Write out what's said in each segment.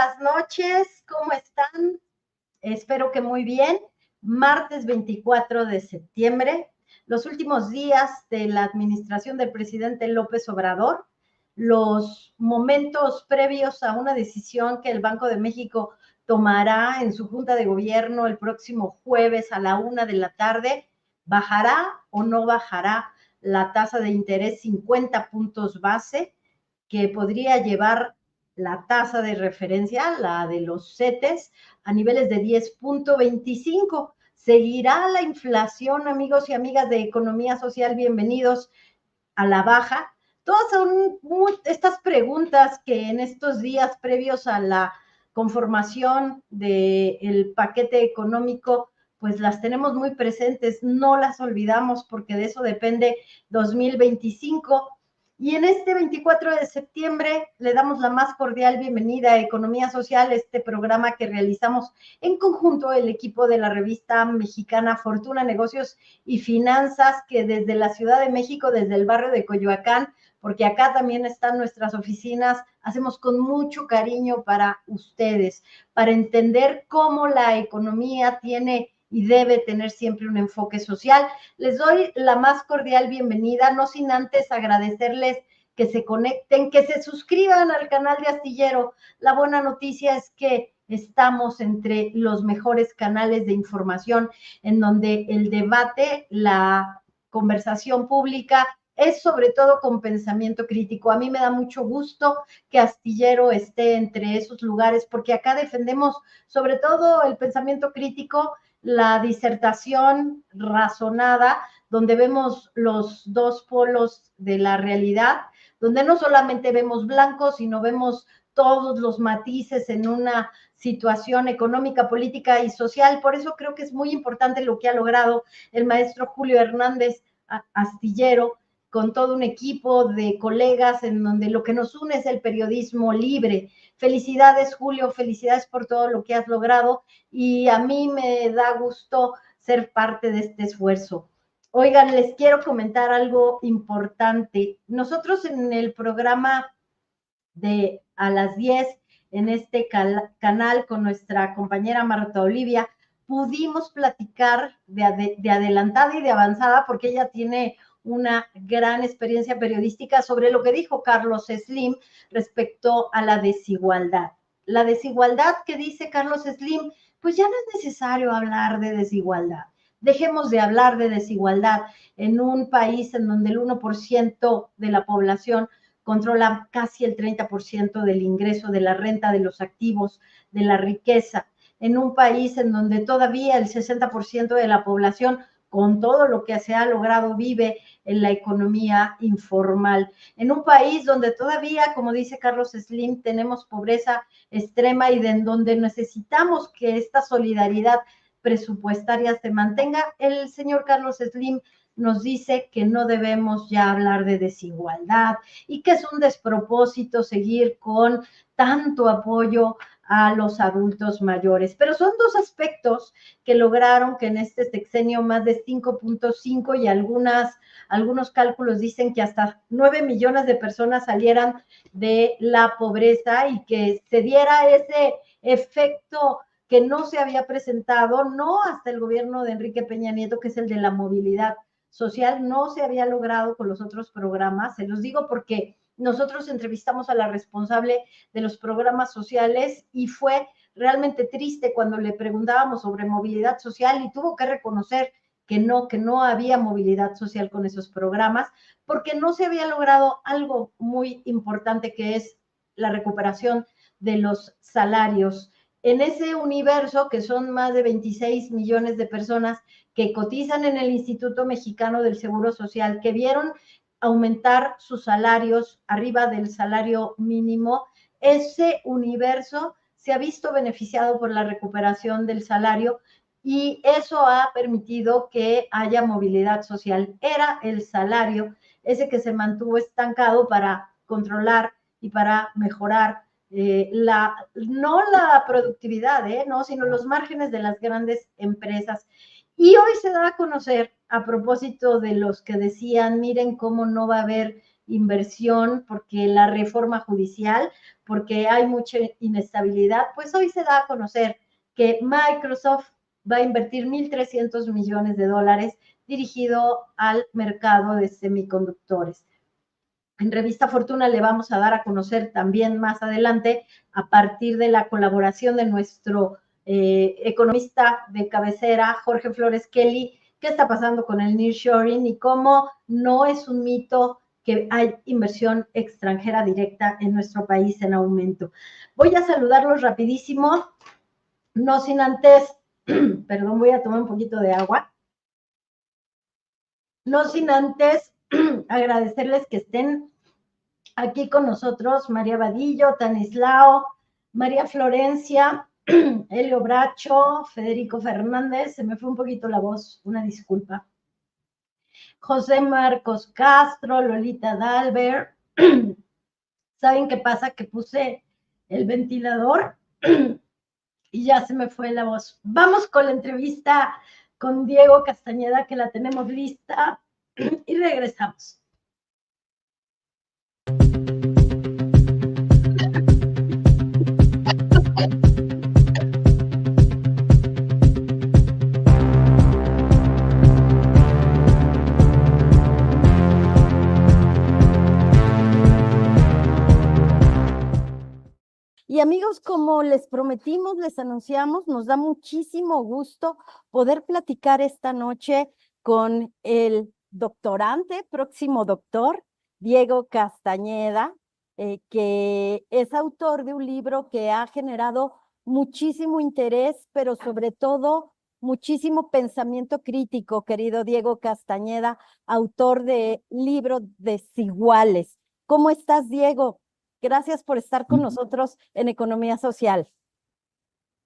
buenas noches, ¿cómo están? Espero que muy bien. Martes 24 de septiembre, los últimos días de la administración del presidente López Obrador, los momentos previos a una decisión que el Banco de México tomará en su junta de gobierno el próximo jueves a la 1 de la tarde. ¿Bajará o no bajará la tasa de interés 50 puntos base, que podría llevar la tasa de referencia, la de los CETES, a niveles de 10.25? ¿Seguirá la inflación, amigos y amigas de Economía Social? Bienvenidos a la baja. Todas son estas preguntas que en estos días previos a la conformación del paquete económico, pues las tenemos muy presentes, no las olvidamos porque de eso depende 2025. Y en este 24 de septiembre le damos la más cordial bienvenida a Economía Social, este programa que realizamos en conjunto el equipo de la revista mexicana Fortuna, Negocios y Finanzas, que desde la Ciudad de México, desde el barrio de Coyoacán, porque acá también están nuestras oficinas, hacemos con mucho cariño para ustedes, para entender cómo la economía tiene y debe tener siempre un enfoque social. Les doy la más cordial bienvenida, no sin antes agradecerles que se conecten, que se suscriban al canal de Astillero. La buena noticia es que estamos entre los mejores canales de información en donde el debate, la conversación pública es sobre todo con pensamiento crítico. A mí me da mucho gusto que Astillero esté entre esos lugares porque acá defendemos sobre todo el pensamiento crítico, la disertación razonada, donde vemos los dos polos de la realidad, donde no solamente vemos blanco, sino vemos todos los matices en una situación económica, política y social. Por eso creo que es muy importante lo que ha logrado el maestro Julio Hernández Astillero, con todo un equipo de colegas en donde lo que nos une es el periodismo libre. Felicidades, Julio, felicidades por todo lo que has logrado y a mí me da gusto ser parte de este esfuerzo. Oigan, les quiero comentar algo importante. Nosotros en el programa de a las 10 en este canal con nuestra compañera Marta Olivia, pudimos platicar de adelantada y de avanzada, porque ella tiene una gran experiencia periodística sobre lo que dijo Carlos Slim respecto a la desigualdad. La desigualdad que dice Carlos Slim, pues ya no es necesario hablar de desigualdad. Dejemos de hablar de desigualdad en un país en donde el 1% de la población controla casi el 30% del ingreso, de la renta, de los activos, de la riqueza, en un país en donde todavía el 60% de la población, con todo lo que se ha logrado, vive en la economía informal, en un país donde todavía, como dice Carlos Slim, tenemos pobreza extrema y en donde necesitamos que esta solidaridad presupuestaria se mantenga. El señor Carlos Slim nos dice que no debemos ya hablar de desigualdad y que es un despropósito seguir con tanto apoyo a los adultos mayores. Pero son dos aspectos que lograron que en este sexenio más de 5.5 y algunos cálculos dicen que hasta 9 millones de personas salieran de la pobreza y que se diera ese efecto que no se había presentado, no hasta el gobierno de Enrique Peña Nieto, que es el de la movilidad social, no se había logrado con los otros programas. Se los digo porque nosotros entrevistamos a la responsable de los programas sociales y fue realmente triste cuando le preguntábamos sobre movilidad social y tuvo que reconocer que no había movilidad social con esos programas porque no se había logrado algo muy importante, que es la recuperación de los salarios. En ese universo, que son más de 26 millones de personas que cotizan en el Instituto Mexicano del Seguro Social, que vieron aumentar sus salarios arriba del salario mínimo, ese universo se ha visto beneficiado por la recuperación del salario y eso ha permitido que haya movilidad social. Era el salario ese que se mantuvo estancado para controlar y para mejorar no la productividad, no, sino los márgenes de las grandes empresas. Y hoy se da a conocer, a propósito de los que decían, miren cómo no va a haber inversión, porque la reforma judicial, porque hay mucha inestabilidad, pues hoy se da a conocer que Microsoft va a invertir 1.300 millones de dólares dirigido al mercado de semiconductores. En Revista Fortuna le vamos a dar a conocer también más adelante, a partir de la colaboración de nuestro economista de cabecera, Jorge Flores Kelly, qué está pasando con el nearshoring y cómo no es un mito que hay inversión extranjera directa en nuestro país en aumento. Voy a saludarlos rapidísimo, no sin antes, perdón, voy a tomar un poquito de agua, no sin antes agradecerles que estén aquí con nosotros, María Vadillo, Tanislao, María Florencia, Helio Bracho, Federico Fernández, se me fue un poquito la voz, una disculpa. José Marcos Castro, Lolita Dalbert. ¿Saben qué pasa? Que puse el ventilador y ya se me fue la voz. Vamos con la entrevista con Diego Castañeda, que la tenemos lista, y regresamos. Y amigos, como les prometimos, les anunciamos, nos da muchísimo gusto poder platicar esta noche con el doctorante, próximo doctor, Diego Castañeda, que es autor de un libro que ha generado muchísimo interés, pero sobre todo muchísimo pensamiento crítico, querido Diego Castañeda, autor de libro Desiguales. ¿Cómo estás, Diego? Gracias por estar con nosotros en Economía Social.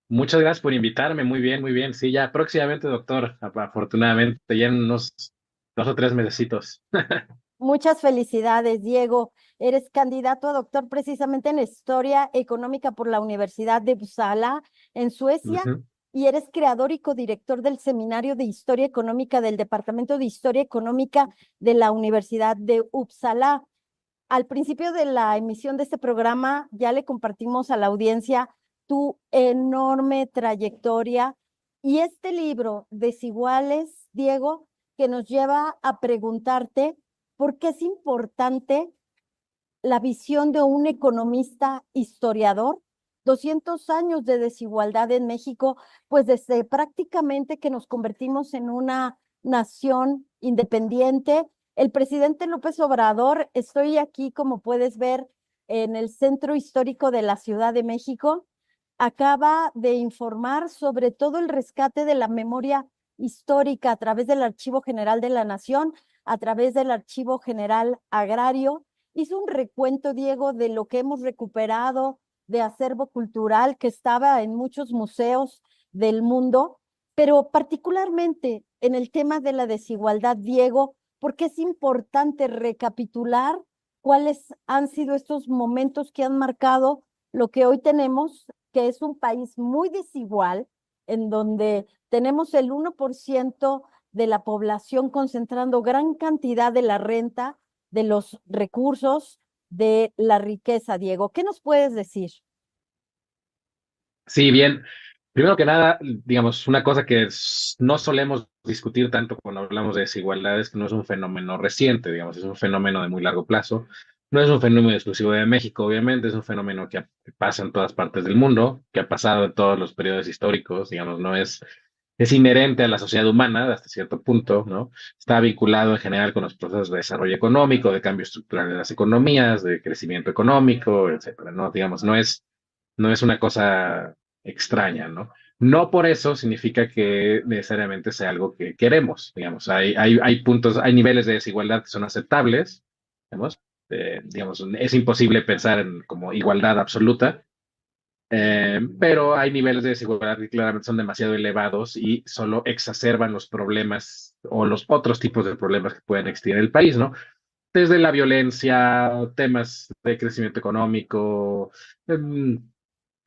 Muchas gracias por invitarme. Muy bien, muy bien. Sí, ya próximamente, doctor. Afortunadamente, ya en unos 2 o 3 mesecitos. Muchas felicidades, Diego. Eres candidato a doctor precisamente en Historia Económica por la Universidad de Uppsala, en Suecia, Ujú. y eres creador y codirector del Seminario de Historia Económica del Departamento de Historia Económica de la Universidad de Uppsala. Al principio de la emisión de este programa ya le compartimos a la audiencia tu enorme trayectoria y este libro, Desiguales, Diego, que nos lleva a preguntarte por qué es importante la visión de un economista historiador. 200 años de desigualdad en México, pues desde prácticamente que nos convertimos en una nación independiente. El presidente López Obrador, estoy aquí, como puedes ver, en el centro histórico de la Ciudad de México, acaba de informar sobre todo el rescate de la memoria histórica a través del Archivo General de la Nación, a través del Archivo General Agrario. Hizo un recuento, Diego, de lo que hemos recuperado de acervo cultural que estaba en muchos museos del mundo, pero particularmente en el tema de la desigualdad, Diego, porque es importante recapitular cuáles han sido estos momentos que han marcado lo que hoy tenemos, que es un país muy desigual, en donde tenemos el 1% de la población concentrando gran cantidad de la renta, de los recursos, de la riqueza, Diego. ¿Qué nos puedes decir? Sí, bien. Primero que nada, digamos, una cosa que no solemos discutir tanto cuando hablamos de desigualdad es que no es un fenómeno reciente, digamos, es un fenómeno de muy largo plazo. No es un fenómeno exclusivo de México, obviamente, es un fenómeno que pasa en todas partes del mundo, que ha pasado en todos los periodos históricos, digamos, es inherente a la sociedad humana hasta cierto punto, ¿no? Está vinculado en general con los procesos de desarrollo económico, de cambio estructural de las economías, de crecimiento económico, etcétera, ¿no? Digamos, no es una cosa extraña, ¿no? No por eso significa que necesariamente sea algo que queremos, digamos. Hay puntos, hay niveles de desigualdad que son aceptables, digamos, es imposible pensar en como igualdad absoluta, pero hay niveles de desigualdad que claramente son demasiado elevados y solo exacerban los problemas o los otros tipos de problemas que pueden existir en el país, ¿no? Desde la violencia, temas de crecimiento económico, en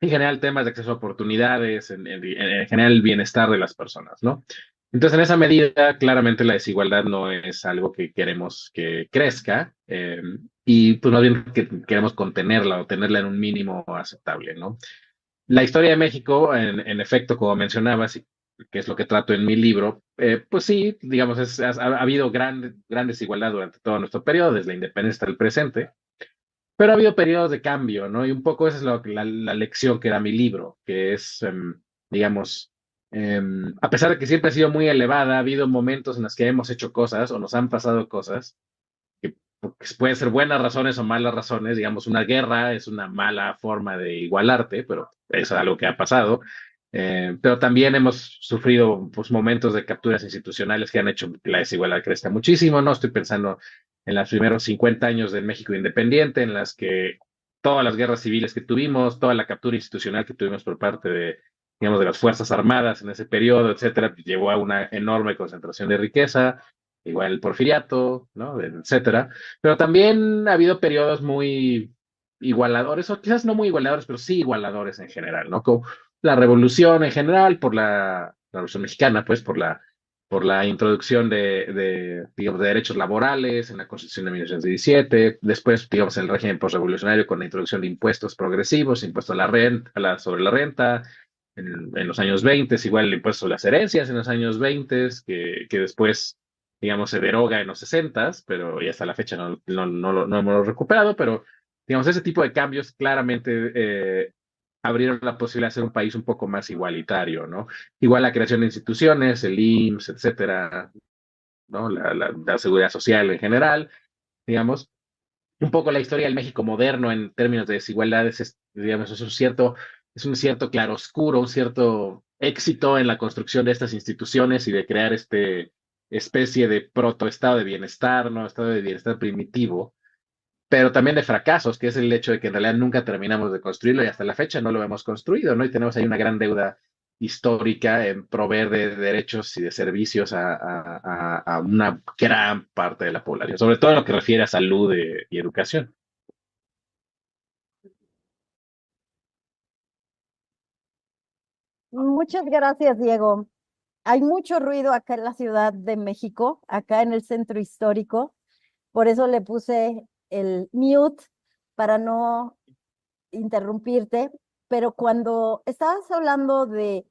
general temas de acceso a oportunidades, en general el bienestar de las personas, ¿no? Entonces, en esa medida, claramente la desigualdad no es algo que queremos que crezca, y pues más bien que queremos contenerla o tenerla en un mínimo aceptable, ¿no? La historia de México, en efecto, como mencionabas, y que es lo que trato en mi libro, pues sí, digamos, ha habido gran desigualdad durante todo nuestro periodo, desde la independencia hasta el presente, pero ha habido periodos de cambio, ¿no? Y un poco esa es la lección que da mi libro, que es, digamos, a pesar de que siempre ha sido muy elevada, ha habido momentos en los que hemos hecho cosas o nos han pasado cosas que pueden ser buenas razones o malas razones. Digamos, una guerra es una mala forma de igualarte, pero es algo que ha pasado. Pero también hemos sufrido pues, momentos de capturas institucionales que han hecho que la desigualdad crezca muchísimo, ¿no? Estoy pensando en los primeros 50 años del México independiente, en las que todas las guerras civiles que tuvimos, toda la captura institucional que tuvimos por parte de, digamos, de las Fuerzas Armadas en ese periodo, etcétera, pues, llevó a una enorme concentración de riqueza, igual el porfiriato, ¿no? Etcétera. Pero también ha habido periodos muy igualadores, o quizás no muy igualadores, pero sí igualadores en general, ¿no? Como la revolución en general, por la revolución mexicana, pues, por la introducción digamos, de derechos laborales en la Constitución de 1917, después, digamos, el régimen postrevolucionario con la introducción de impuestos progresivos, impuesto a la renta, sobre la renta, en los años 20, igual el impuesto a las herencias en los años 20, que después digamos, se deroga en los 60, pero ya hasta la fecha no hemos recuperado, pero digamos, ese tipo de cambios claramente abrieron la posibilidad de ser un país un poco más igualitario, ¿no? Igual la creación de instituciones, el IMSS, etcétera, ¿no? La seguridad social en general, digamos. Un poco la historia del México moderno en términos de desigualdades, digamos, es un cierto claroscuro, un cierto éxito en la construcción de estas instituciones y de crear este especie de protoestado de bienestar, ¿no? Estado de bienestar primitivo, pero también de fracasos, que es el hecho de que en realidad nunca terminamos de construirlo y hasta la fecha no lo hemos construido, ¿no? Y tenemos ahí una gran deuda histórica en proveer de derechos y de servicios a una gran parte de la población, sobre todo en lo que refiere a salud y educación. Muchas gracias, Diego. Hay mucho ruido acá en la Ciudad de México, acá en el centro histórico. Por eso le puse el mute para no interrumpirte. Pero cuando estabas hablando de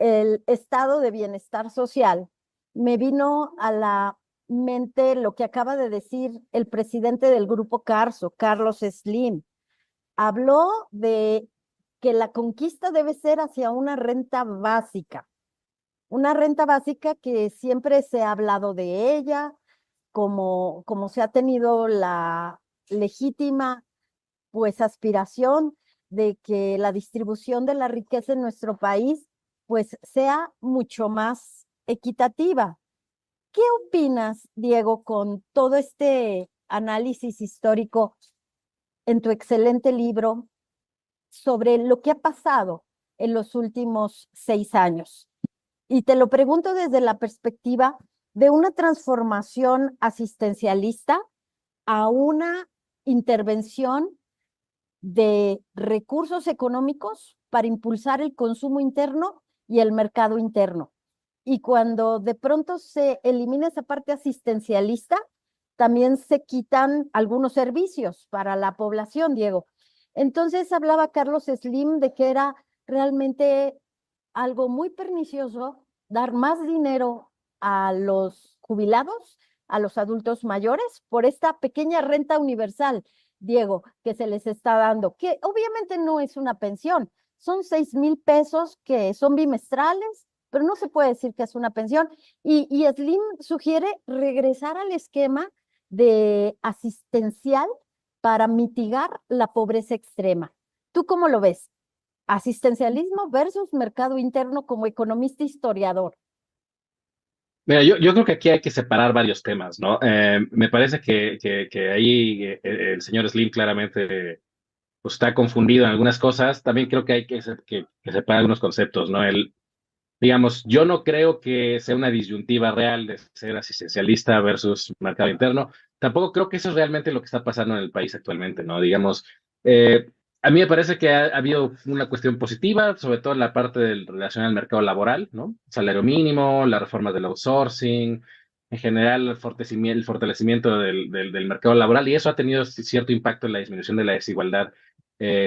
el estado de bienestar social, me vino a la mente lo que acaba de decir el presidente del grupo Carso, Carlos Slim. Habló de que la conquista debe ser hacia una renta básica que siempre se ha hablado de ella, como se ha tenido la legítima pues aspiración de que la distribución de la riqueza en nuestro país pues sea mucho más equitativa. ¿Qué opinas, Diego, con todo este análisis histórico en tu excelente libro sobre lo que ha pasado en los últimos 6 años? Y te lo pregunto desde la perspectiva de una transformación asistencialista a una intervención de recursos económicos para impulsar el consumo interno y el mercado interno. Y cuando de pronto se elimina esa parte asistencialista, también se quitan algunos servicios para la población, Diego. Entonces hablaba Carlos Slim de que era realmente algo muy pernicioso dar más dinero a los jubilados, a los adultos mayores, por esta pequeña renta universal, Diego, que se les está dando, que obviamente no es una pensión, son 6,000 pesos que son bimestrales, pero no se puede decir que es una pensión. Y Slim sugiere regresar al esquema de asistencial para mitigar la pobreza extrema. ¿Tú cómo lo ves? Asistencialismo versus mercado interno como economista historiador. Mira, yo creo que aquí hay que separar varios temas, ¿no? Me parece que ahí el señor Slim claramente pues, está confundido en algunas cosas. También creo que hay que separar algunos conceptos, ¿no? Digamos, yo no creo que sea una disyuntiva real de ser asistencialista versus mercado interno. Tampoco creo que eso es realmente lo que está pasando en el país actualmente, ¿no? Digamos, eh, A mí me parece que ha habido una cuestión positiva, sobre todo en la parte del relacionada al mercado laboral, ¿no? Salario mínimo, la reforma del outsourcing, en general el fortalecimiento del mercado laboral, y eso ha tenido cierto impacto en la disminución de la desigualdad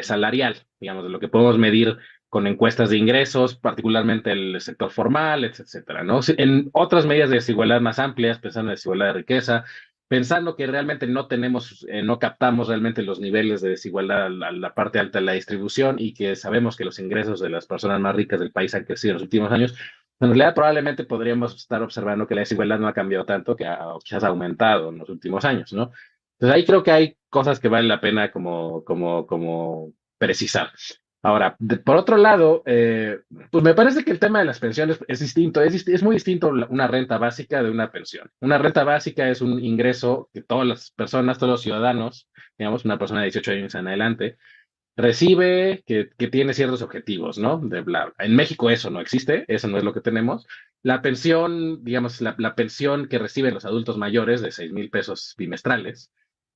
salarial, digamos, de lo que podemos medir con encuestas de ingresos, particularmente el sector formal, etcétera, ¿no? En otras medidas de desigualdad más amplias, pensando en desigualdad de riqueza, pensando que realmente no tenemos, no captamos realmente los niveles de desigualdad a la parte alta de la distribución y que sabemos que los ingresos de las personas más ricas del país han crecido en los últimos años, en realidad probablemente podríamos estar observando que la desigualdad no ha cambiado tanto, que quizás ha aumentado en los últimos años, ¿no? Entonces ahí creo que hay cosas que vale la pena como precisar. Ahora, por otro lado, pues me parece que el tema de las pensiones es distinto, es muy distinto una renta básica de una pensión. Una renta básica es un ingreso que todas las personas, todos los ciudadanos, digamos, una persona de 18 años en adelante, recibe, que tiene ciertos objetivos, ¿no? De bla, bla. En México eso no existe, eso no es lo que tenemos. La pensión, digamos, la pensión que reciben los adultos mayores de 6,000 pesos bimestrales,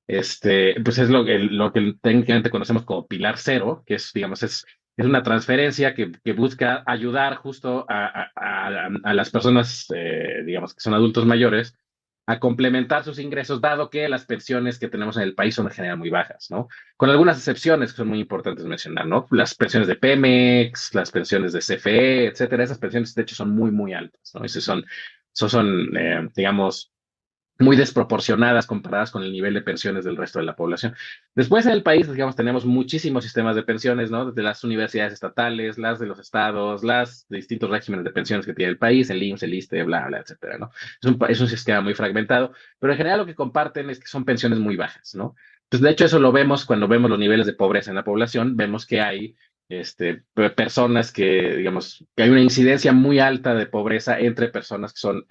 pues es lo que técnicamente conocemos como Pilar Cero, que es, digamos, es una transferencia que busca ayudar justo a las personas, digamos, que son adultos mayores, a complementar sus ingresos, dado que las pensiones que tenemos en el país son en general muy bajas, ¿no? Con algunas excepciones que son muy importantes mencionar, ¿no? Las pensiones de Pemex, las pensiones de CFE, etcétera, esas pensiones de hecho son muy, muy altas, ¿no? Esos son digamos, muy desproporcionadas comparadas con el nivel de pensiones del resto de la población. Después en el país, digamos, tenemos muchísimos sistemas de pensiones, ¿no? Desde las universidades estatales, las de los estados, las de distintos regímenes de pensiones que tiene el país, el IMSS, el ISSSTE, bla, bla, etcétera, ¿no? Es un sistema muy fragmentado, pero en general lo que comparten es que son pensiones muy bajas, ¿no? Pues de hecho eso lo vemos cuando vemos los niveles de pobreza en la población, vemos que hay personas que, digamos, que hay una incidencia muy alta de pobreza entre personas que son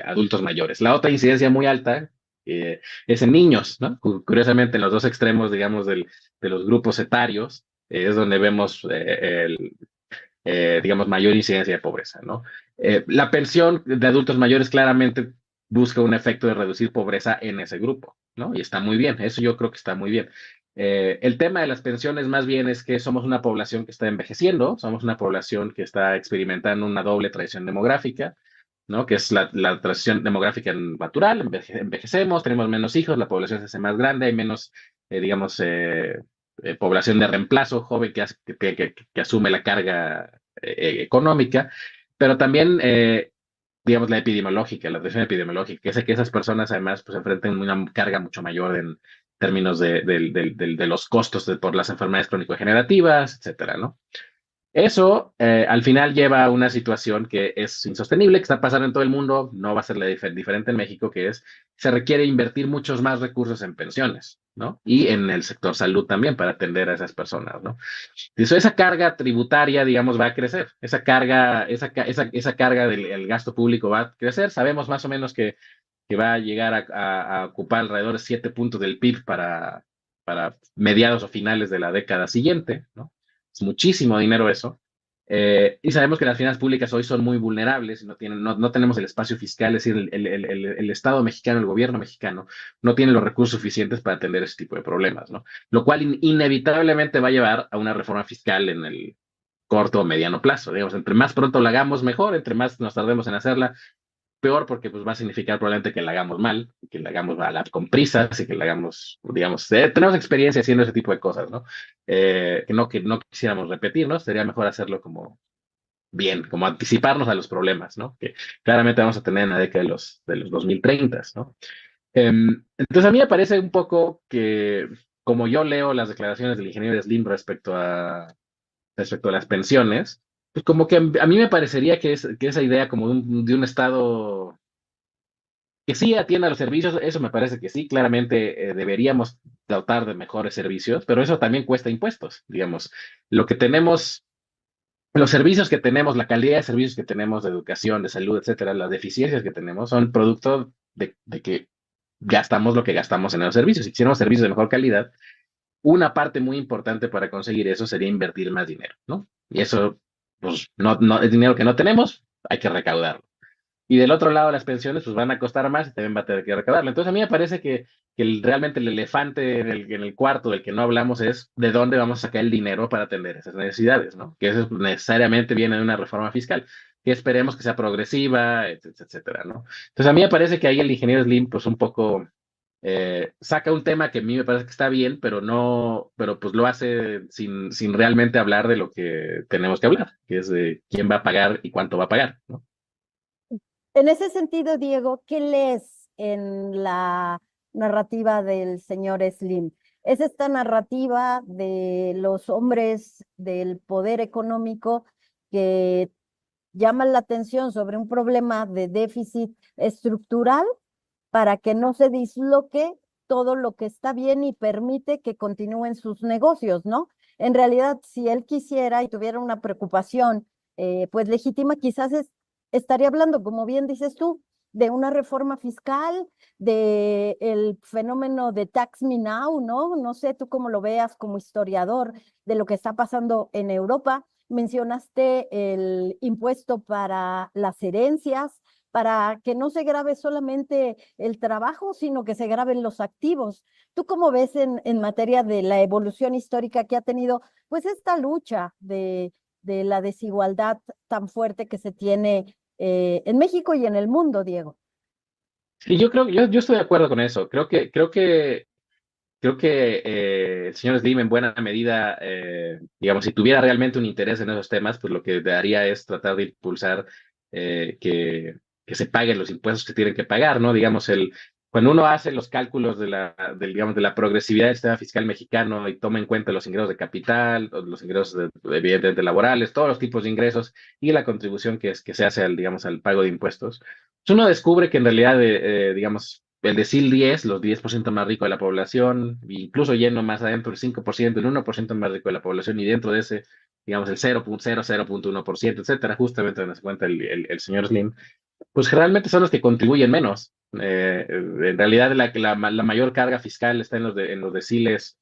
adultos mayores. La otra incidencia muy alta es en niños, ¿no? Curiosamente, en los dos extremos, digamos, de los grupos etarios, es donde vemos, digamos, mayor incidencia de pobreza, ¿no? La pensión de adultos mayores claramente busca un efecto de reducir pobreza en ese grupo, ¿no? Y está muy bien, eso yo creo que está muy bien. El tema de las pensiones más bien es que somos una población que está envejeciendo, somos una población que está experimentando una doble transición demográfica, ¿no? Que es la transición demográfica natural, envejecemos, tenemos menos hijos, la población se hace más grande, hay menos, digamos, población de reemplazo joven que asume la carga económica, pero también, digamos, la presión epidemiológica, que hace que esas personas además pues enfrenten una carga mucho mayor en términos de los costos por las enfermedades crónico-degenerativas, etcétera, ¿no? Eso al final lleva a una situación que es insostenible, que está pasando en todo el mundo, no va a ser diferente en México, que es, se requiere invertir muchos más recursos en pensiones, ¿no? Y en el sector salud también para atender a esas personas, ¿no? Entonces, esa carga tributaria, digamos, va a crecer, esa carga del el gasto público va a crecer, sabemos más o menos que va a llegar a ocupar alrededor de 7 puntos del PIB para mediados o finales de la década siguiente, ¿no? Es muchísimo dinero eso. Y sabemos que las finanzas públicas hoy son muy vulnerables, no tenemos el espacio fiscal, es decir, el Estado mexicano, el gobierno mexicano, no tiene los recursos suficientes para atender ese tipo de problemas, ¿no? Lo cual inevitablemente va a llevar a una reforma fiscal en el corto o mediano plazo. Digamos, entre más pronto la hagamos, mejor, entre más nos tardemos en hacerla, peor, porque pues va a significar probablemente que la hagamos mal, que la hagamos con prisas y que la hagamos, digamos, tenemos experiencia haciendo ese tipo de cosas, ¿no? Que no quisiéramos repetir, ¿no? Sería mejor hacerlo como bien, como anticiparnos a los problemas, ¿no? Que claramente vamos a tener en la década de los 2030, ¿no? Entonces a mí me parece un poco que, como yo leo las declaraciones del ingeniero Slim respecto a las pensiones, pues como que a mí me parecería que esa idea como de un Estado que sí atienda los servicios, eso me parece que sí, claramente deberíamos dotar de mejores servicios, pero eso también cuesta impuestos, digamos. Lo que tenemos, los servicios que tenemos, la calidad de servicios que tenemos de educación, de salud, etcétera, las deficiencias que tenemos son producto de que gastamos lo que gastamos en los servicios. Si quisiéramos servicios de mejor calidad, una parte muy importante para conseguir eso sería invertir más dinero, ¿no? Y eso, pues, no es dinero que no tenemos, hay que recaudarlo. Y del otro lado, las pensiones pues van a costar más y también va a tener que recaudarlo. Entonces, a mí me parece que realmente el elefante en el cuarto del que no hablamos es de dónde vamos a sacar el dinero para atender esas necesidades, ¿no? Que eso necesariamente viene de una reforma fiscal, que esperemos que sea progresiva, etcétera, ¿no? Entonces, a mí me parece que ahí el ingeniero Slim, pues un poco saca un tema que a mí me parece que está bien, pero no, pero pues lo hace sin realmente hablar de lo que tenemos que hablar, que es de quién va a pagar y cuánto va a pagar, ¿no? En ese sentido, Diego, ¿qué lees en la narrativa del señor Slim? ¿Es esta narrativa de los hombres del poder económico que llaman la atención sobre un problema de déficit estructural para que no se disloque todo lo que está bien y permite que continúen sus negocios, ¿no? En realidad, si él quisiera y tuviera una preocupación, pues legítima, quizás estaría hablando, como bien dices tú, de una reforma fiscal, de el fenómeno de Tax Me Now, ¿no? No sé tú cómo lo veas como historiador de lo que está pasando en Europa. Mencionaste el impuesto para las herencias, para que no se grave solamente el trabajo, sino que se graben los activos. ¿Tú cómo ves en materia de la evolución histórica que ha tenido, pues, esta lucha de la desigualdad tan fuerte que se tiene en México y en el mundo, Diego? Sí, yo estoy de acuerdo con eso. Creo que el señor Slim en buena medida, digamos, si tuviera realmente un interés en esos temas, pues lo que haría es tratar de impulsar que se paguen los impuestos que tienen que pagar, ¿no? Digamos, cuando uno hace los cálculos digamos, de la progresividad del sistema fiscal mexicano y toma en cuenta los ingresos de capital, los ingresos evidentemente laborales, todos los tipos de ingresos y la contribución que se hace digamos, al pago de impuestos, pues uno descubre que en realidad, digamos, el decil 10, los 10% más ricos de la población, incluso yendo más adentro, el 5%, el 1% más rico de la población, y dentro de ese, digamos, el 0.1%, etcétera, justamente donde se cuenta el señor Slim, pues realmente son los que contribuyen menos. En realidad, la mayor carga fiscal está en los deciles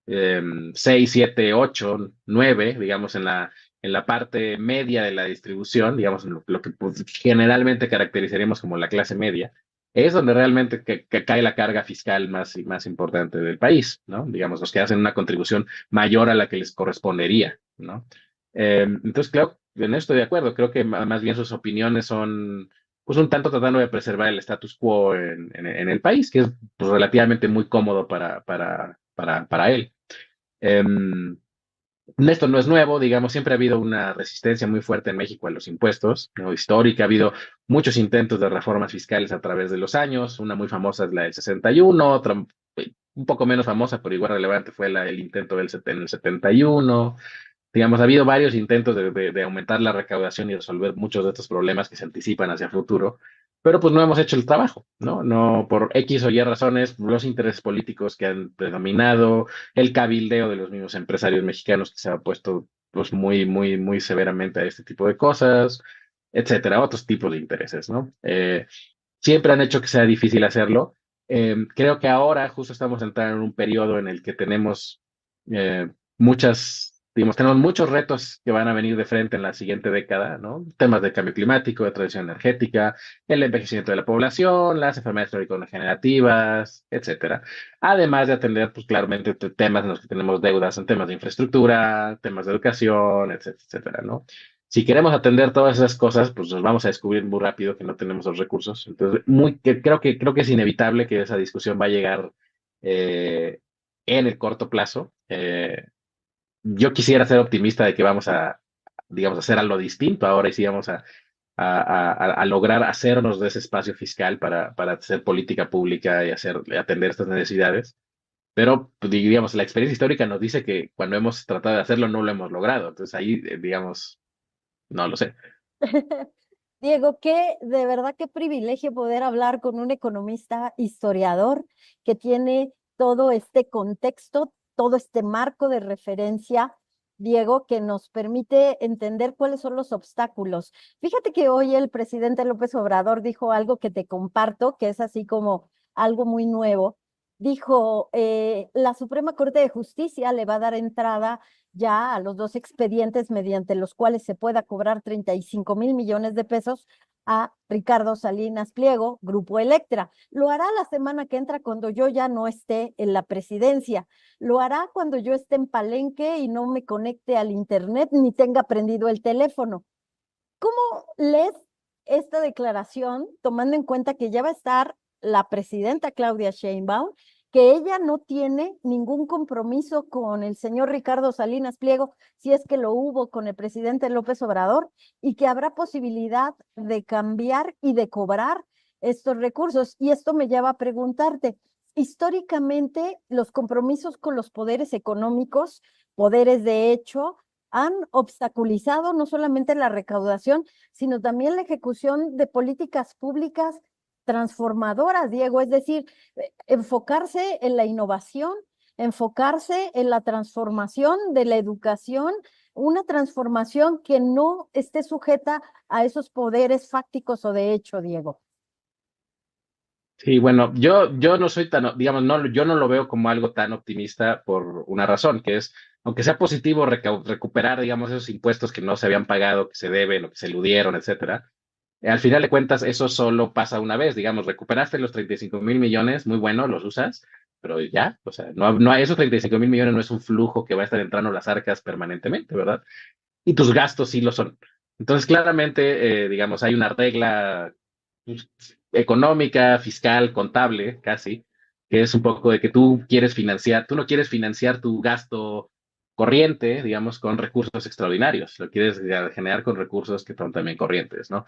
6, 7, 8, 9, digamos, en la parte media de la distribución, digamos, en lo que pues, generalmente caracterizaríamos como la clase media, es donde realmente que cae la carga fiscal más importante del país, ¿no? Digamos, los que hacen una contribución mayor a la que les correspondería, ¿no? Entonces, claro, en esto estoy de acuerdo. Creo que más bien sus opiniones son, pues, un tanto tratando de preservar el status quo en el país, que es pues, relativamente muy cómodo para él. Em, Esto no es nuevo, digamos, siempre ha habido una resistencia muy fuerte en México a los impuestos, ¿no? Histórica, ha habido muchos intentos de reformas fiscales a través de los años, una muy famosa es la del 61, otra un poco menos famosa, pero igual relevante fue el intento en el 71. Digamos, ha habido varios intentos de aumentar la recaudación y resolver muchos de estos problemas que se anticipan hacia el futuro, pero pues no hemos hecho el trabajo, ¿no? No, por X o Y razones, los intereses políticos que han predominado, el cabildeo de los mismos empresarios mexicanos que se ha puesto pues muy severamente a este tipo de cosas, etcétera, otros tipos de intereses, ¿no? Siempre han hecho que sea difícil hacerlo. Creo que ahora justo estamos entrando en un periodo en el que tenemos digamos, tenemos muchos retos que van a venir de frente en la siguiente década, ¿no? Temas de cambio climático, de transición energética, el envejecimiento de la población, las enfermedades crónico-degenerativas, etcétera. Además de atender, pues claramente, temas en los que tenemos deudas en temas de infraestructura, temas de educación, etcétera, ¿no? Si queremos atender todas esas cosas, pues nos vamos a descubrir muy rápido que no tenemos los recursos. Entonces, creo que es inevitable que esa discusión va a llegar eh, en el corto plazo. Yo quisiera ser optimista de que vamos a, digamos, hacer algo distinto ahora y sí vamos a lograr hacernos de ese espacio fiscal para hacer política pública y atender estas necesidades. Pero, pues, digamos, la experiencia histórica nos dice que cuando hemos tratado de hacerlo no lo hemos logrado. Entonces ahí, digamos, no lo sé. Diego, de verdad qué privilegio poder hablar con un economista historiador que tiene todo este contexto, todo este marco de referencia, Diego, que nos permite entender cuáles son los obstáculos. Fíjate que hoy el presidente López Obrador dijo algo que te comparto, que es así como algo muy nuevo. Dijo, la Suprema Corte de Justicia le va a dar entrada ya a los dos expedientes mediante los cuales se pueda cobrar 35,000 millones de pesos a Ricardo Salinas Pliego, Grupo Electra. Lo hará la semana que entra cuando yo ya no esté en la presidencia. Lo hará cuando yo esté en Palenque y no me conecte al internet ni tenga prendido el teléfono. ¿Cómo lees esta declaración, tomando en cuenta que ya va a estar la presidenta Claudia Sheinbaum, que ella no tiene ningún compromiso con el señor Ricardo Salinas Pliego, si es que lo hubo con el presidente López Obrador, y que habrá posibilidad de cambiar y de cobrar estos recursos? Y esto me lleva a preguntarte, históricamente los compromisos con los poderes económicos, poderes de hecho, han obstaculizado no solamente la recaudación, sino también la ejecución de políticas públicas transformadoras, Diego, es decir, enfocarse en la innovación, enfocarse en la transformación de la educación, una transformación que no esté sujeta a esos poderes fácticos o de hecho, Diego. Sí, bueno, yo no soy tan, digamos, no, yo no lo veo como algo tan optimista por una razón, que es, aunque sea positivo recuperar, digamos, esos impuestos que no se habían pagado, que se deben o que se eludieron, etcétera, al final de cuentas eso solo pasa una vez, digamos, recuperaste los 35,000 millones, muy bueno, los usas, pero ya, o sea, esos 35,000 millones no es un flujo que va a estar entrando a las arcas permanentemente, ¿verdad? Y tus gastos sí lo son. Entonces, claramente, digamos, hay una regla pues, económica, fiscal, contable, casi, que es un poco de que tú no quieres financiar tu gasto corriente, digamos, con recursos extraordinarios, lo quieres generar con recursos que son también corrientes, ¿no?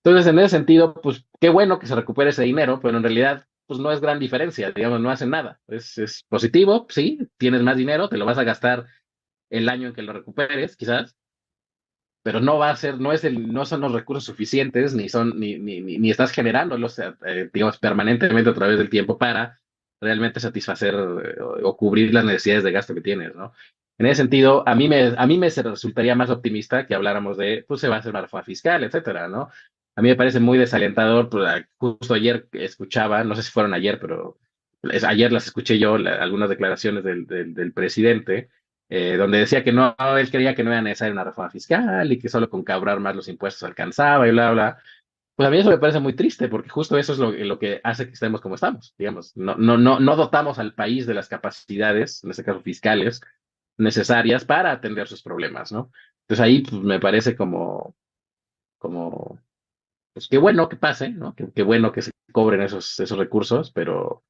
Entonces, en ese sentido, pues qué bueno que se recupere ese dinero, pero en realidad, pues no es gran diferencia, digamos, no hacen nada. Es positivo, sí, tienes más dinero, te lo vas a gastar el año en que lo recuperes, quizás, pero no va a ser, no son los recursos suficientes, ni estás generándolos, digamos, permanentemente a través del tiempo para realmente satisfacer o cubrir las necesidades de gasto que tienes, ¿no? En ese sentido, a mí me resultaría más optimista que habláramos de, pues se va a hacer una reforma fiscal, etcétera, ¿no? A mí me parece muy desalentador, pues, justo ayer escuchaba, no sé si fueron ayer, pero ayer las escuché yo, algunas declaraciones del presidente, donde decía que no, él creía que no era necesaria una reforma fiscal y que solo con cobrar más los impuestos alcanzaba y bla, bla. Pues a mí eso me parece muy triste, porque justo eso es lo que hace que estemos como estamos, digamos. No dotamos al país de las capacidades, en este caso fiscales, necesarias para atender sus problemas, ¿no? Entonces ahí pues, me parece como, pues qué bueno que pase, ¿no? Qué bueno que se cobren esos recursos, pero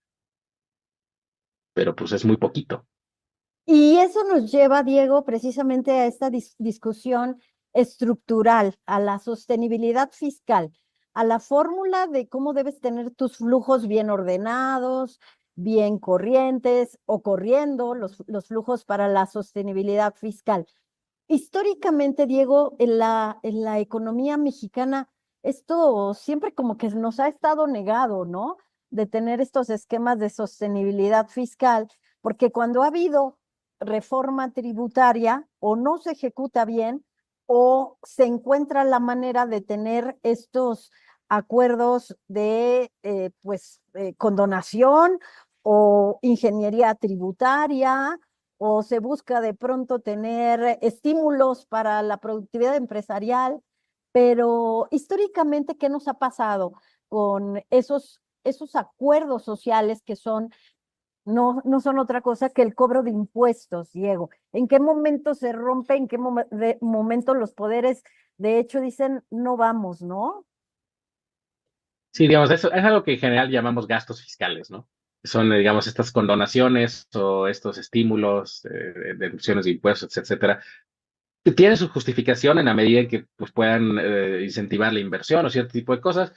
pues es muy poquito. Y eso nos lleva, Diego, precisamente a esta discusión estructural, a la sostenibilidad fiscal, a la fórmula de cómo debes tener tus flujos bien ordenados, bien corrientes o corriendo los flujos para la sostenibilidad fiscal. Históricamente, Diego, en la economía mexicana, esto siempre como que nos ha estado negado, ¿no? De tener estos esquemas de sostenibilidad fiscal, porque cuando ha habido reforma tributaria o no se ejecuta bien o se encuentra la manera de tener estos acuerdos de condonación o ingeniería tributaria o se busca de pronto tener estímulos para la productividad empresarial, pero históricamente, ¿qué nos ha pasado con esos acuerdos sociales que no son otra cosa que el cobro de impuestos, Diego? ¿En qué momento se rompe? ¿En qué momento los poderes, de hecho, dicen, no vamos, ¿no? Sí, digamos, eso es algo que en general llamamos gastos fiscales, ¿no? Son, digamos, estas condonaciones o estos estímulos, deducciones de impuestos, etcétera, que tienen su justificación en la medida en que pues, puedan incentivar la inversión o cierto tipo de cosas.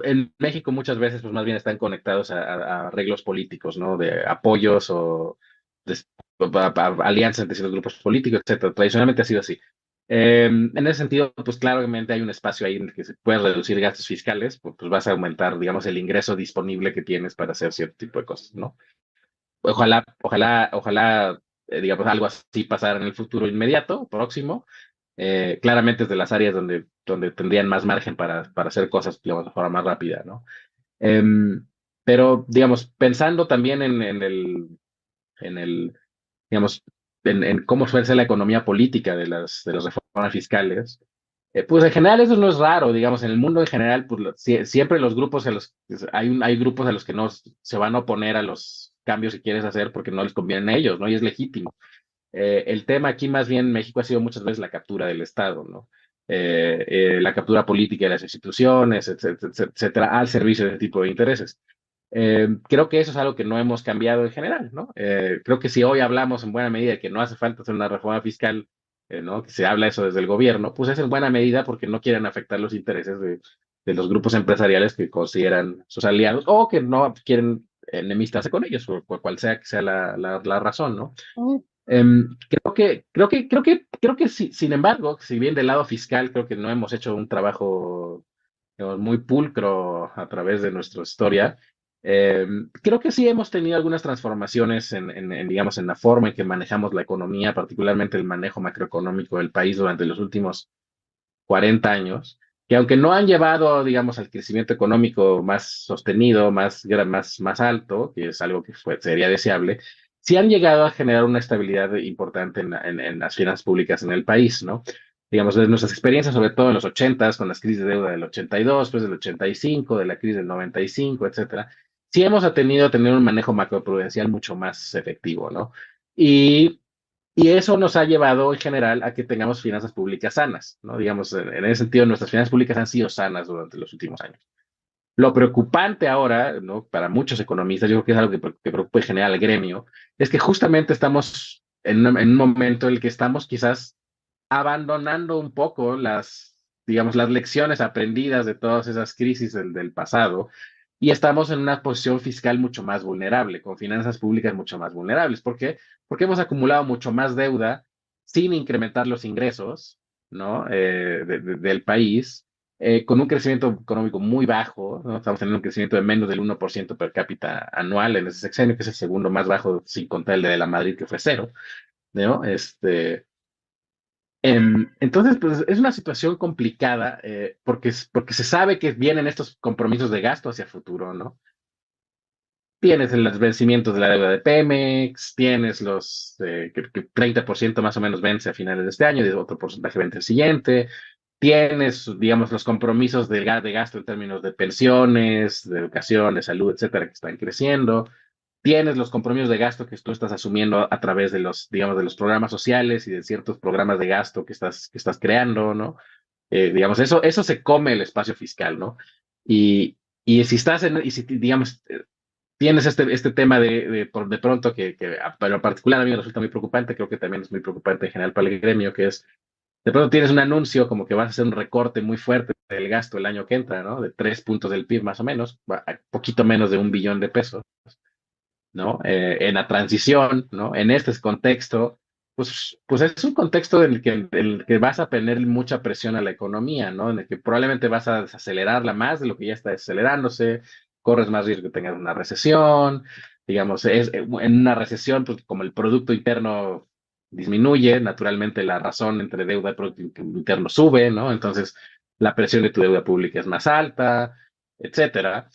En México muchas veces, pues más bien están conectados a arreglos políticos, ¿no? De apoyos o de, alianzas entre ciertos grupos políticos, etcétera. Tradicionalmente ha sido así. En ese sentido, pues claramente hay un espacio ahí en el que se puede reducir gastos fiscales, pues vas a aumentar, digamos, el ingreso disponible que tienes para hacer cierto tipo de cosas, ¿no? Ojalá, digamos, algo así pasara en el futuro inmediato, próximo. Claramente es de las áreas donde tendrían más margen para hacer cosas, digamos, de forma más rápida, ¿no? Pero, digamos, pensando también en el, digamos, en cómo suele ser la economía política de las reformas fiscales, Pues en general eso no es raro, digamos, en el mundo en general, pues siempre los grupos hay grupos a los que no se van a oponer a los cambios que quieres hacer porque no les convienen a ellos, ¿no? Y es legítimo. El tema aquí más bien en México ha sido muchas veces la captura del Estado, ¿no? La captura política de las instituciones, etcétera, etcétera, al servicio de ese tipo de intereses. Creo que eso es algo que no hemos cambiado en general, ¿no? Creo que si hoy hablamos en buena medida de que no hace falta hacer una reforma fiscal, ¿no? Que se habla eso desde el gobierno, pues es en buena medida porque no quieren afectar los intereses de los grupos empresariales que consideran sus aliados o que no quieren enemistarse con ellos, por cual sea que sea la razón, ¿no? Mm. Creo que sí, sin embargo, si bien del lado fiscal creo que no hemos hecho un trabajo, digamos, muy pulcro a través de nuestra historia, eh, creo que sí hemos tenido algunas transformaciones digamos, en la forma en que manejamos la economía, particularmente el manejo macroeconómico del país durante los últimos 40 años, que aunque no han llevado, digamos, al crecimiento económico más sostenido, más alto, que es algo que sería deseable, sí han llegado a generar una estabilidad importante en las finanzas públicas en el país, ¿no? Digamos, de nuestras experiencias, sobre todo en los 80s, con las crisis de deuda del 82, después del 85, de la crisis del 95, etcétera, sí hemos tenido tener un manejo macroprudencial mucho más efectivo, ¿no? Y y eso nos ha llevado en general a que tengamos finanzas públicas sanas, ¿no? Digamos, en ese sentido, nuestras finanzas públicas han sido sanas durante los últimos años. Lo preocupante ahora, ¿no? Para muchos economistas, yo creo que es algo que preocupa en general al gremio, es que justamente estamos en un momento en el que estamos quizás abandonando un poco digamos, las lecciones aprendidas de todas esas crisis del pasado y estamos en una posición fiscal mucho más vulnerable, con finanzas públicas mucho más vulnerables. ¿Por qué? Porque hemos acumulado mucho más deuda sin incrementar los ingresos, ¿no? Del país, con un crecimiento económico muy bajo, ¿no? Estamos teniendo un crecimiento de menos del 1% per cápita anual en ese sexenio, que es el segundo más bajo sin contar el de la Madrid, que fue cero, ¿no? Entonces, pues es una situación complicada porque se sabe que vienen estos compromisos de gasto hacia futuro, ¿no? Tienes los vencimientos de la deuda de Pemex, tienes que 30% más o menos vence a finales de este año y otro porcentaje vence el siguiente. Tienes, digamos, los compromisos de gasto en términos de pensiones, de educación, de salud, etcétera, que están creciendo. Tienes los compromisos de gasto que tú estás asumiendo a través de digamos, de los programas sociales y de ciertos programas de gasto que estás creando, ¿no? Digamos, eso se come el espacio fiscal, ¿no? Y, y si estás y si, digamos, tienes este tema de pronto pero en particular a mí me resulta muy preocupante, creo que también es muy preocupante en general para el gremio, que es, de pronto tienes un anuncio como que vas a hacer un recorte muy fuerte del gasto el año que entra, ¿no? De 3 puntos del PIB más o menos, poquito menos de 1 billón de pesos, ¿no? En la transición, ¿no? En este contexto, pues es un contexto en el que vas a tener mucha presión a la economía, ¿no? En el que probablemente vas a desacelerarla más de lo que ya está desacelerándose, corres más riesgo de tener una recesión, digamos, en una recesión, pues como el Producto Interno disminuye, naturalmente la razón entre deuda y Producto Interno sube, ¿no? Entonces la presión de tu deuda pública es más alta, etcétera.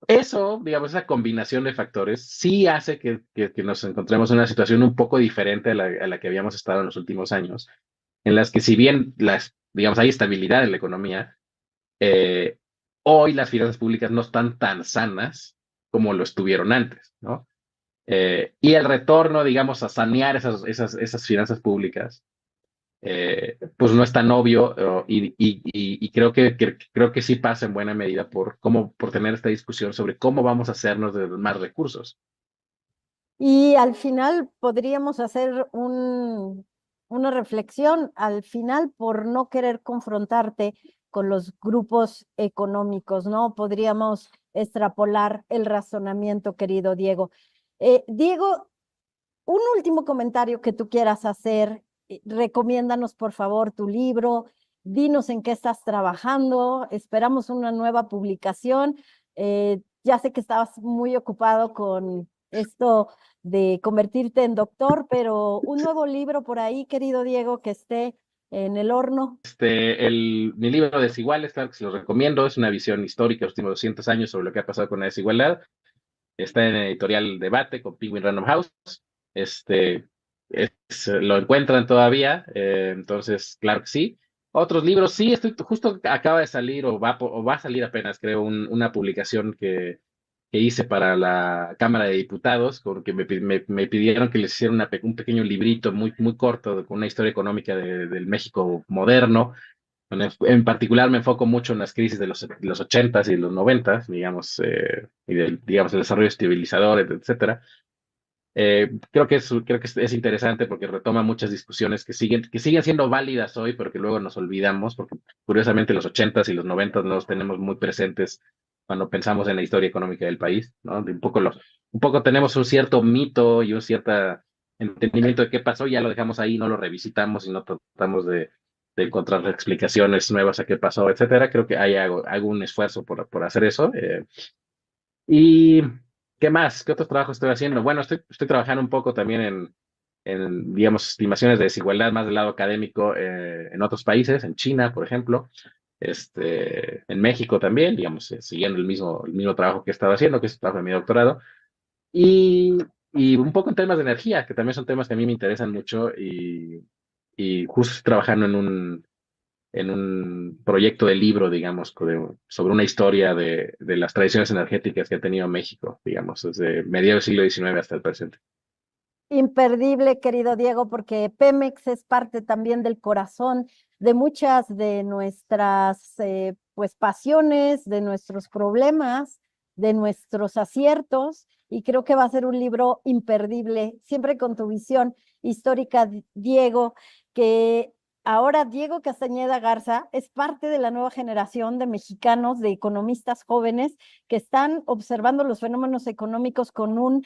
Eso, digamos, esa combinación de factores sí hace que nos encontremos en una situación un poco diferente a la que habíamos estado en los últimos años, en las que si bien digamos, hay estabilidad en la economía, eh, hoy las finanzas públicas no están tan sanas como lo estuvieron antes, ¿no? Y el retorno, digamos, a sanear esas finanzas públicas pues no es tan obvio y creo que sí pasa en buena medida por tener esta discusión sobre cómo vamos a hacernos de más recursos. Y al final podríamos hacer una reflexión, al final por no querer confrontarte con los grupos económicos, ¿no? Podríamos extrapolar el razonamiento, querido Diego. Diego, un último comentario que tú quieras hacer. Recomiéndanos, por favor, tu libro. Dinos en qué estás trabajando. Esperamos una nueva publicación. Ya sé que estabas muy ocupado con esto de convertirte en doctor, pero un nuevo libro por ahí, querido Diego, que esté en el horno. Mi libro Desiguales, claro que se lo recomiendo, es una visión histórica de los últimos 200 años sobre lo que ha pasado con la desigualdad. Está en editorial Debate con Penguin Random House. Lo encuentran todavía, entonces, claro que sí. Otros libros, sí, justo acaba de salir o va a salir apenas, creo, una publicación que hice para la Cámara de Diputados, porque me pidieron que les hiciera un pequeño librito muy corto con una historia económica del México moderno. En particular me enfoco mucho en las crisis de los 80s y los 90s, digamos, y digamos, el desarrollo estabilizador, etcétera. Creo que es interesante porque retoma muchas discusiones que siguen siendo válidas hoy, pero que luego nos olvidamos, porque curiosamente los 80s y los 90s no los tenemos muy presentes cuando pensamos en la historia económica del país, ¿no? Un poco tenemos un cierto mito y un cierto entendimiento de qué pasó, ya lo dejamos ahí, no lo revisitamos y no tratamos de encontrar explicaciones nuevas a qué pasó, etcétera. Creo que hay algún esfuerzo por hacer eso. ¿Y qué más? ¿Qué otros trabajos estoy haciendo? Bueno, estoy trabajando un poco también digamos, estimaciones de desigualdad más del lado académico en otros países, en China, por ejemplo, en México también, digamos, siguiendo el mismo trabajo que he estado haciendo, que es el trabajo de mi doctorado, y, y un poco en temas de energía, que también son temas que a mí me interesan mucho y justo estoy trabajando en un proyecto de libro, digamos, sobre una historia de las tradiciones energéticas que ha tenido México, digamos, desde mediados del siglo XIX hasta el presente. Imperdible, querido Diego, porque Pemex es parte también del corazón de muchas de nuestras pues pasiones, de nuestros problemas, de nuestros aciertos, y creo que va a ser un libro imperdible, siempre con tu visión histórica, Diego, que ahora Diego Castañeda Garza es parte de la nueva generación de mexicanos, de economistas jóvenes que están observando los fenómenos económicos con un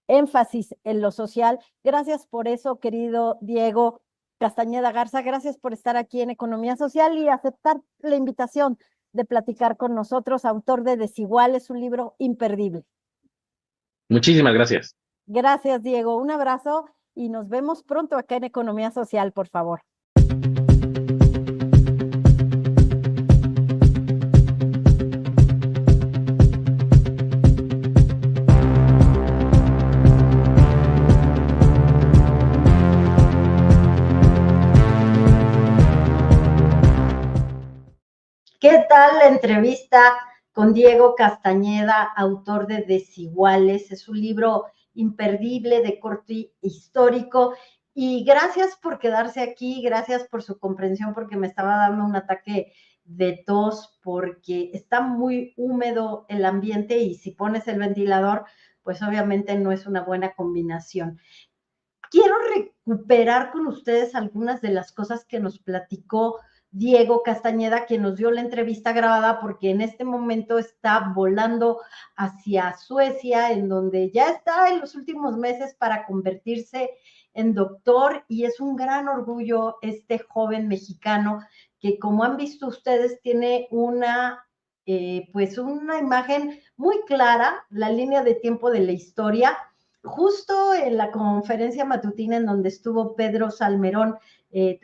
énfasis en lo social. Gracias por eso, querido Diego Castañeda Garza. Gracias por estar aquí en Economía Social y aceptar la invitación de platicar con nosotros. Autor de Desigual, es un libro imperdible. Muchísimas gracias. Gracias, Diego. Un abrazo y nos vemos pronto acá en Economía Social, por favor. ¿Qué tal la entrevista con Diego Castañeda, autor de Desiguales? Es un libro imperdible de corte histórico. Y gracias por quedarse aquí, gracias por su comprensión, porque me estaba dando un ataque de tos, porque está muy húmedo el ambiente y si pones el ventilador, pues obviamente no es una buena combinación. Quiero recuperar con ustedes algunas de las cosas que nos platicó Diego Castañeda, quien nos dio la entrevista grabada, porque en este momento está volando hacia Suecia, en donde ya está en los últimos meses para convertirse en doctor, y es un gran orgullo este joven mexicano que, como han visto ustedes, tiene pues una imagen muy clara, la línea de tiempo de la historia. Justo en la conferencia matutina en donde estuvo Pedro Salmerón,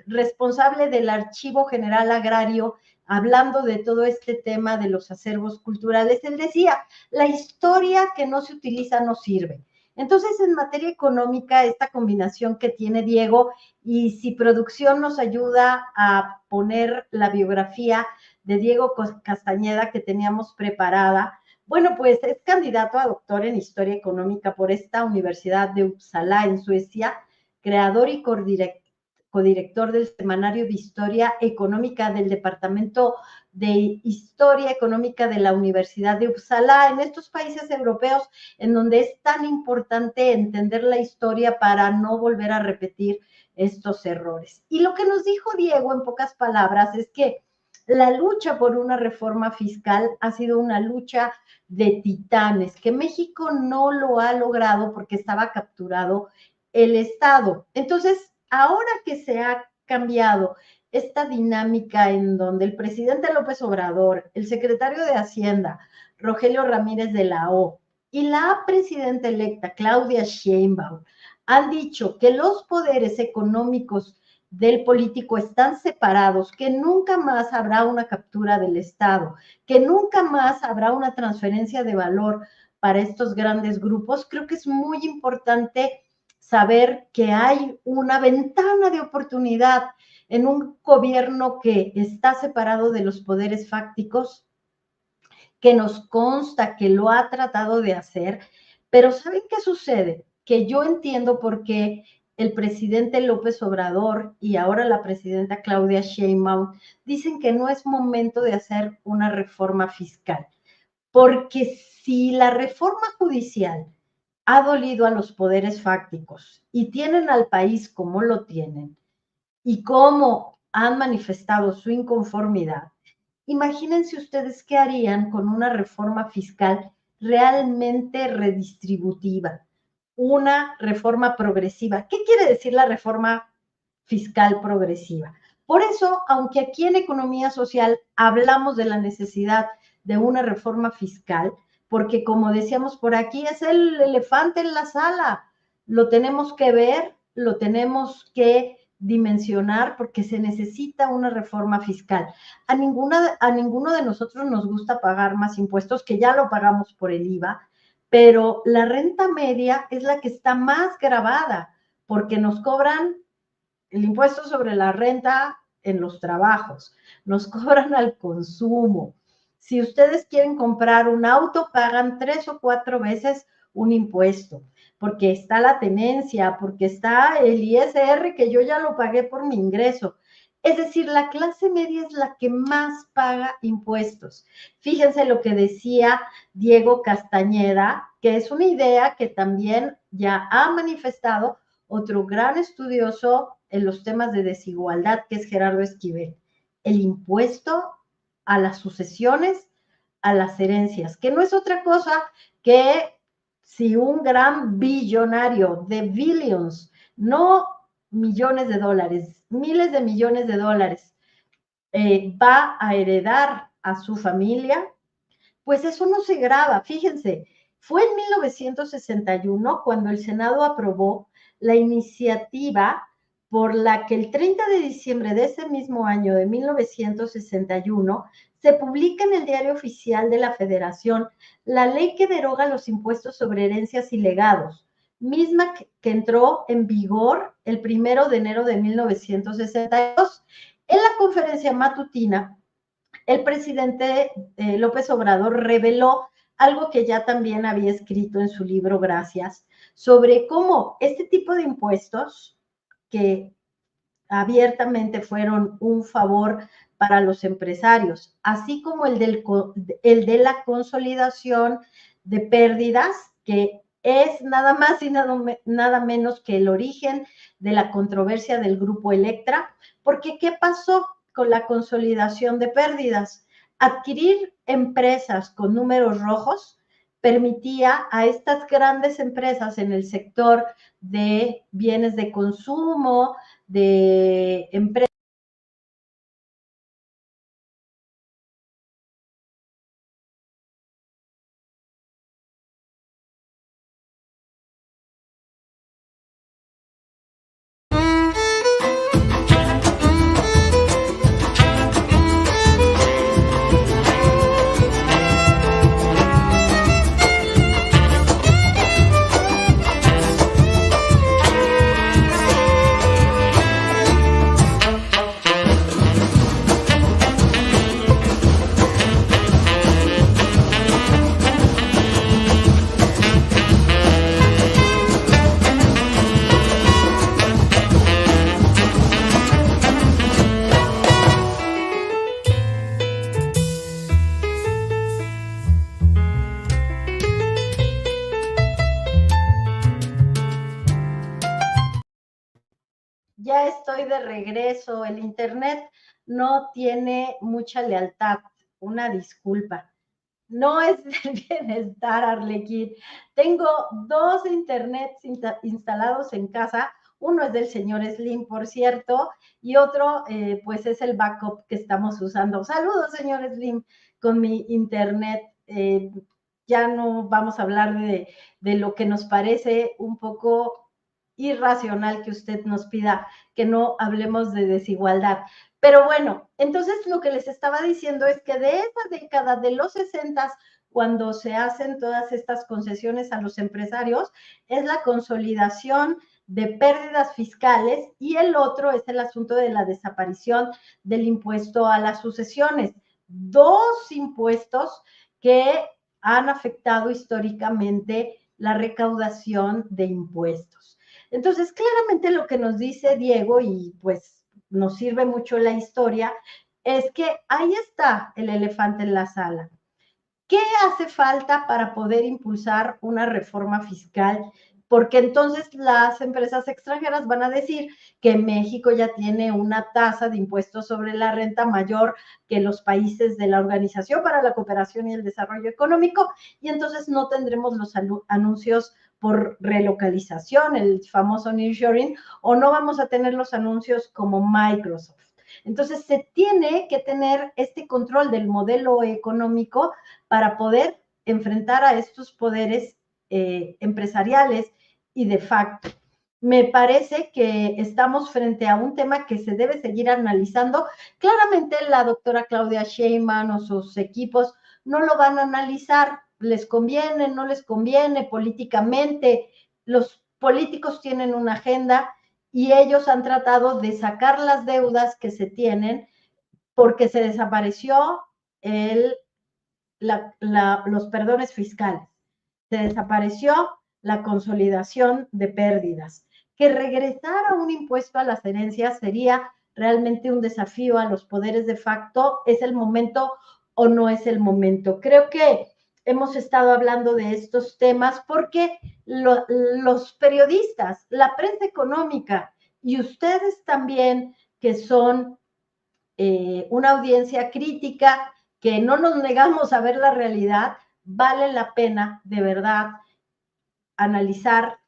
responsable del Archivo General Agrario, hablando de todo este tema de los acervos culturales, él decía, la historia que no se utiliza no sirve. Entonces, en materia económica, esta combinación que tiene Diego, y si producción nos ayuda a poner la biografía de Diego Castañeda que teníamos preparada, bueno, pues es candidato a doctor en Historia Económica por esta Universidad de Uppsala en Suecia, creador y codirector del Semanario de Historia Económica del Departamento de Historia Económica de la Universidad de Uppsala, en estos países europeos en donde es tan importante entender la historia para no volver a repetir estos errores. Y lo que nos dijo Diego en pocas palabras es que la lucha por una reforma fiscal ha sido una lucha de titanes, que México no lo ha logrado porque estaba capturado el Estado. Entonces, ahora que se ha cambiado esta dinámica en donde el presidente López Obrador, el secretario de Hacienda, Rogelio Ramírez de la O, y la presidenta electa, Claudia Sheinbaum, han dicho que los poderes económicos del político están separados, que nunca más habrá una captura del Estado, que nunca más habrá una transferencia de valor para estos grandes grupos. Creo que es muy importante saber que hay una ventana de oportunidad en un gobierno que está separado de los poderes fácticos, que nos consta que lo ha tratado de hacer, pero ¿saben qué sucede? Que yo entiendo por qué el presidente López Obrador y ahora la presidenta Claudia Sheinbaum dicen que no es momento de hacer una reforma fiscal, porque si la reforma judicial ha dolido a los poderes fácticos y tienen al país como lo tienen y cómo han manifestado su inconformidad, imagínense ustedes qué harían con una reforma fiscal realmente redistributiva, una reforma progresiva. ¿Qué quiere decir la reforma fiscal progresiva? Por eso, aunque aquí en Economía Social hablamos de la necesidad de una reforma fiscal, porque como decíamos por aquí, es el elefante en la sala, lo tenemos que ver, lo tenemos que dimensionar porque se necesita una reforma fiscal. A ninguno de nosotros nos gusta pagar más impuestos, que ya lo pagamos por el IVA, pero la renta media es la que está más gravada porque nos cobran el impuesto sobre la renta en los trabajos, nos cobran al consumo. Si ustedes quieren comprar un auto, pagan 3 o 4 veces un impuesto, porque está la tenencia, porque está el ISR que yo ya lo pagué por mi ingreso. Es decir, la clase media es la que más paga impuestos. Fíjense lo que decía Diego Castañeda, que es una idea que también ya ha manifestado otro gran estudioso en los temas de desigualdad, que es Gerardo Esquivel. El impuesto a las sucesiones, a las herencias, que no es otra cosa que si un gran billonario de billions, no millones de dólares, miles de millones de dólares, va a heredar a su familia, pues eso no se graba. Fíjense, fue en 1961 cuando el Senado aprobó la iniciativa por la que el 30 de diciembre de ese mismo año de 1961 se publica en el Diario Oficial de la Federación la ley que deroga los impuestos sobre herencias y legados, misma que entró en vigor el 1 de enero de 1962. En la conferencia matutina, el presidente López Obrador reveló algo que ya también había escrito en su libro Gracias, sobre cómo este tipo de impuestos que abiertamente fueron un favor para los empresarios, así como el de la consolidación de pérdidas, que es nada más y nada menos que el origen de la controversia del grupo Electra, porque ¿qué pasó con la consolidación de pérdidas? Adquirir empresas con números rojos permitía a estas grandes empresas en el sector de bienes de consumo, de empresas. Ya estoy de regreso, el internet no tiene mucha lealtad, una disculpa. No es del bienestar, Arlequín. Tengo 2 internets instalados en casa. Uno es del señor Slim, por cierto, y otro, pues, es el backup que estamos usando. Saludos, señor Slim, con mi internet. Ya no vamos a hablar de lo que nos parece un poco irracional que usted nos pida que no hablemos de desigualdad. Pero bueno, entonces lo que les estaba diciendo es que de esa década de los 60, cuando se hacen todas estas concesiones a los empresarios, es la consolidación de pérdidas fiscales, y el otro es el asunto de la desaparición del impuesto a las sucesiones. Dos impuestos que han afectado históricamente la recaudación de impuestos. Entonces, claramente lo que nos dice Diego, y pues nos sirve mucho la historia, es que ahí está el elefante en la sala. ¿Qué hace falta para poder impulsar una reforma fiscal? Porque entonces las empresas extranjeras van a decir que México ya tiene una tasa de impuestos sobre la renta mayor que los países de la Organización para la Cooperación y el Desarrollo Económico, y entonces no tendremos los anuncios por relocalización, el famoso nearshoring, o no vamos a tener los anuncios como Microsoft. Entonces se tiene que tener este control del modelo económico para poder enfrentar a estos poderes empresariales y de facto. Me parece que estamos frente a un tema que se debe seguir analizando. Claramente la doctora Claudia Sheinbaum o sus equipos no lo van a analizar, les conviene, no les conviene políticamente. Los políticos tienen una agenda y ellos han tratado de sacar las deudas que se tienen porque se desapareció los perdones fiscales, se desapareció la consolidación de pérdidas. Que regresar a un impuesto a las herencias sería realmente un desafío a los poderes de facto. ¿Es el momento o no es el momento? Creo que hemos estado hablando de estos temas porque los periodistas, la prensa económica y ustedes también, que son una audiencia crítica, que no nos negamos a ver la realidad, vale la pena de verdad analizar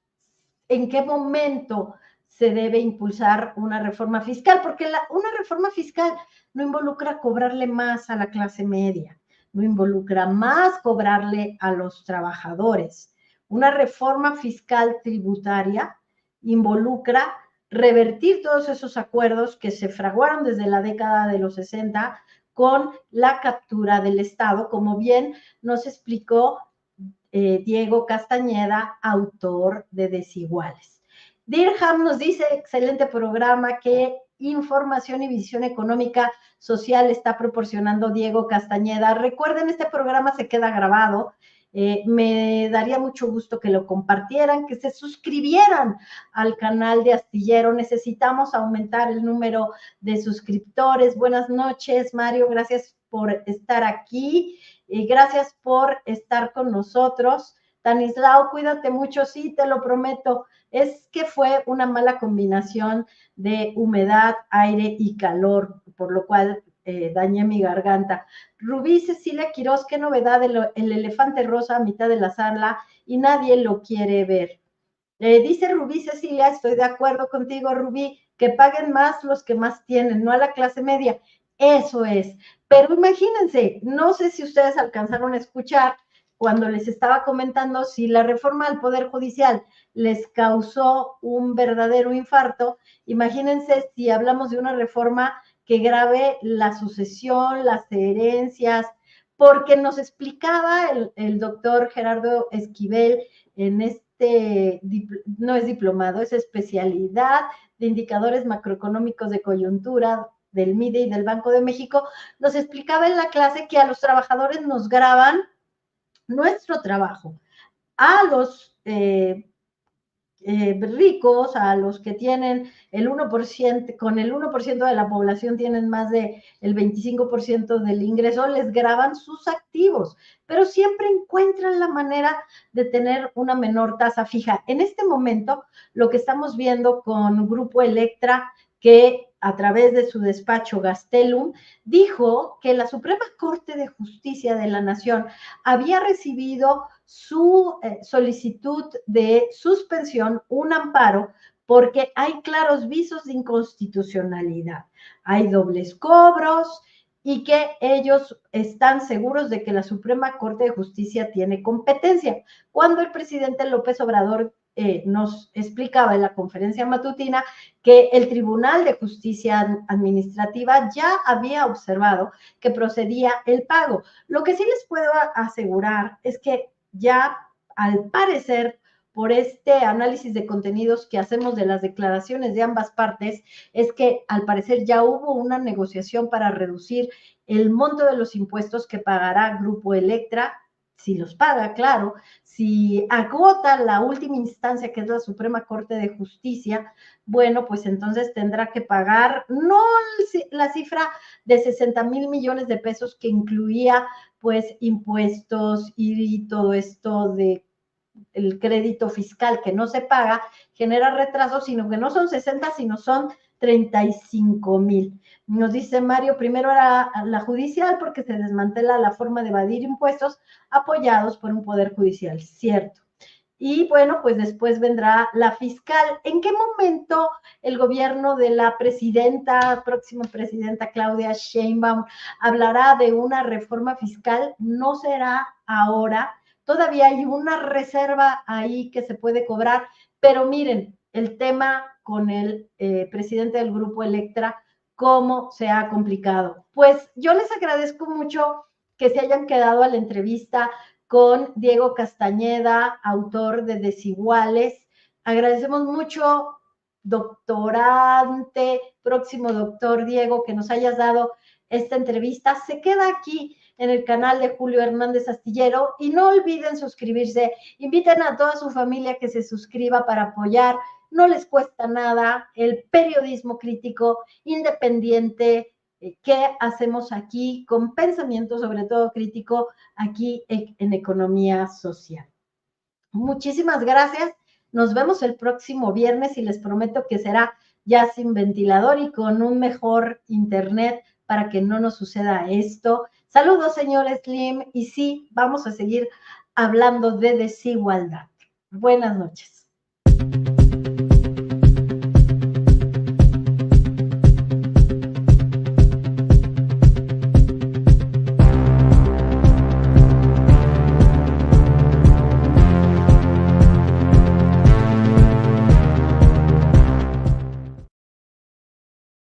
en qué momento se debe impulsar una reforma fiscal, porque una reforma fiscal no involucra cobrarle más a la clase media, no involucra más cobrarle a los trabajadores. Una reforma fiscal tributaria involucra revertir todos esos acuerdos que se fraguaron desde la década de los 60 con la captura del Estado, como bien nos explicó Diego Castañeda, autor de Desiguales. Dirham nos dice, excelente programa, qué información y visión económica social está proporcionando Diego Castañeda. Recuerden, este programa se queda grabado. Me daría mucho gusto que lo compartieran, que se suscribieran al canal de Astillero. Necesitamos aumentar el número de suscriptores. Buenas noches, Mario, gracias por estar aquí. Y gracias por estar con nosotros. Tanislao, cuídate mucho, sí, te lo prometo. Es que fue una mala combinación de humedad, aire y calor, por lo cual dañé mi garganta. Rubí Cecilia Quiroz, qué novedad, el elefante rosa a mitad de la sala y nadie lo quiere ver. Dice Rubí Cecilia, estoy de acuerdo contigo, Rubí, que paguen más los que más tienen, no a la clase media. Eso es. Pero imagínense, no sé si ustedes alcanzaron a escuchar cuando les estaba comentando si la reforma al Poder Judicial les causó un verdadero infarto. Imagínense si hablamos de una reforma que grave la sucesión, las herencias, porque nos explicaba el doctor Gerardo Esquivel en no es diplomado, es especialidad de indicadores macroeconómicos de coyuntura del MIDE y del Banco de México, nos explicaba en la clase que a los trabajadores nos graban nuestro trabajo, a los ricos, a los que tienen el 1%, con el 1% de la población tienen más del 25% del ingreso, les graban sus activos, pero siempre encuentran la manera de tener una menor tasa fija. En este momento, lo que estamos viendo con Grupo Electra, que a través de su despacho Gastelum, dijo que la Suprema Corte de Justicia de la Nación había recibido su solicitud de suspensión, un amparo, porque hay claros visos de inconstitucionalidad. Hay dobles cobros y que ellos están seguros de que la Suprema Corte de Justicia tiene competencia. Cuando el presidente López Obrador nos explicaba en la conferencia matutina que el Tribunal de Justicia Administrativa ya había observado que procedía el pago. Lo que sí les puedo asegurar es que ya al parecer por este análisis de contenidos que hacemos de las declaraciones de ambas partes, es que al parecer ya hubo una negociación para reducir el monto de los impuestos que pagará Grupo Electra, si los paga, claro, si agota la última instancia, que es la Suprema Corte de Justicia, bueno, pues entonces tendrá que pagar no la cifra de 60,000 millones de pesos que incluía pues impuestos y todo esto de el crédito fiscal que no se paga, genera retrasos, sino que no son 60, sino son 35,000. Nos dice Mario, primero era la judicial porque se desmantela la forma de evadir impuestos apoyados por un poder judicial, cierto. Y bueno, pues después vendrá la fiscal. ¿En qué momento el gobierno de la próxima presidenta Claudia Sheinbaum, hablará de una reforma fiscal? No será ahora. Todavía hay una reserva ahí que se puede cobrar, pero miren, el tema con el presidente del Grupo Electra, cómo se ha complicado. Pues yo les agradezco mucho que se hayan quedado a la entrevista con Diego Castañeda, autor de Desiguales. Agradecemos mucho, doctorante, próximo doctor Diego, que nos hayas dado esta entrevista. Se queda aquí en el canal de Julio Hernández Astillero y no olviden suscribirse. Inviten a toda su familia que se suscriba para apoyar. No les cuesta nada el periodismo crítico, independiente, que hacemos aquí con pensamiento, sobre todo crítico, aquí en Economía Social. Muchísimas gracias. Nos vemos el próximo viernes y les prometo que será ya sin ventilador y con un mejor internet para que no nos suceda esto. Saludos, señor Slim, y sí, vamos a seguir hablando de desigualdad. Buenas noches.